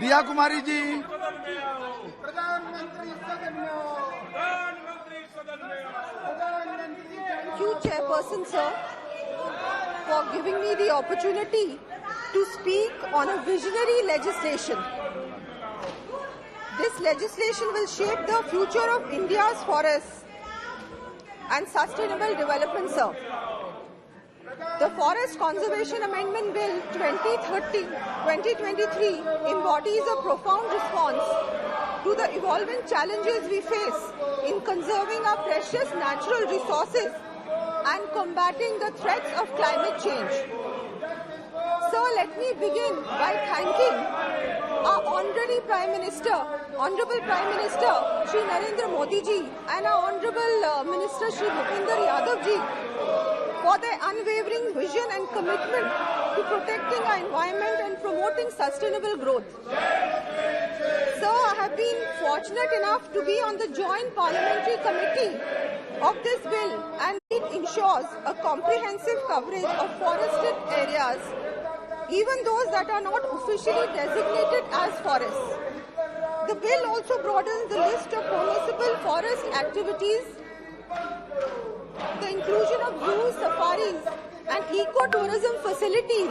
दिया कुमारी जी। प्रधानमंत्री सदन में आओ। Thank you, Chairperson, sir, for giving me the opportunity to speak on a visionary legislation. This legislation will shape the future of India's forests and sustainable development, sir. The Forest Conservation Amendment Bill 2023 embodies a profound response to the evolving challenges we face in conserving our precious natural resources and combating the threats of climate change. Sir, let me begin by thanking our Honorable Prime Minister, Shri Narendra Modi ji, and our Honorable Minister Shri Bhupinder Yadav ji for their unwavering vision and commitment to protecting our environment and promoting sustainable growth. Sir, I have been fortunate enough to be on the Joint Parliamentary Committee of this bill, and it ensures a comprehensive coverage of forested areas, even those that are not officially designated as forests. The bill also broadens the list of permissible forest activities. The inclusion of zoo, safaris and eco-tourism facilities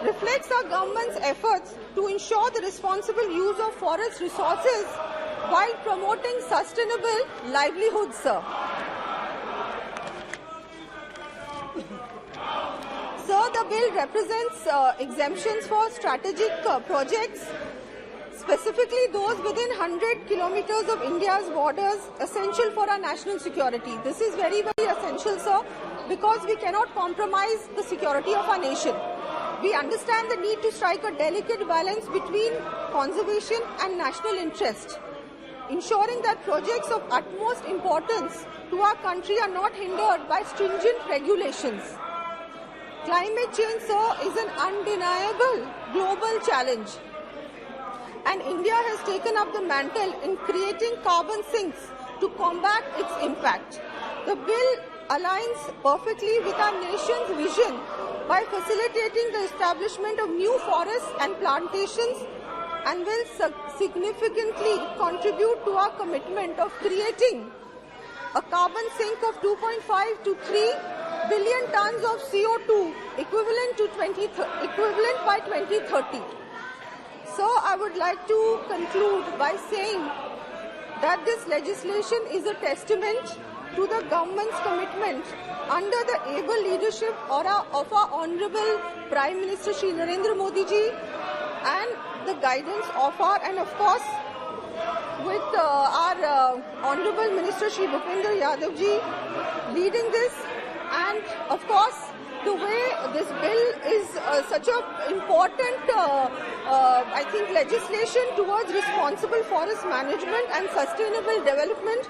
reflects our government's efforts to ensure the responsible use of forest resources while promoting sustainable livelihoods, sir. Sir, the bill represents exemptions for strategic projects, specifically those within 100 kilometers of India's borders, essential for our national security. This is very, very essential, sir, because we cannot compromise the security of our nation. We understand the need to strike a delicate balance between conservation and national interest, ensuring that projects of utmost importance to our country are not hindered by stringent regulations. Climate change, sir, is an undeniable global challenge, and India has taken up the mantle in creating carbon sinks to combat its impact. The bill aligns perfectly with our nation's vision by facilitating the establishment of new forests and plantations, and will significantly contribute to our commitment of creating a carbon sink of 2.5 to 3 billion tons of CO2 equivalent by 2030. So I would like to conclude by saying that this legislation is a testament to the government's commitment under the able leadership of our Honorable Prime Minister Shri Narendra Modi ji, and the guidance of our, and of course with our Honorable Minister Shri Bhupinder Yadav ji leading this, and of course the way this bill is such an important, I think, legislation towards responsible forest management and sustainable development.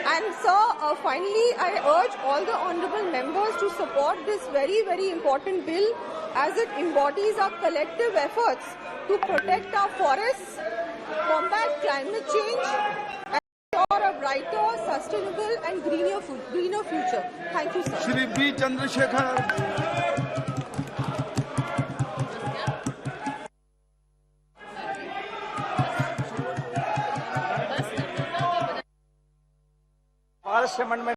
And sir, finally, I urge all the honourable members to support this very, very important bill, as it embodies our collective efforts to protect our forests, combat climate change, and ensure a brighter, sustainable and greener future. Thank you, sir. Shri B. Chandrasekhar.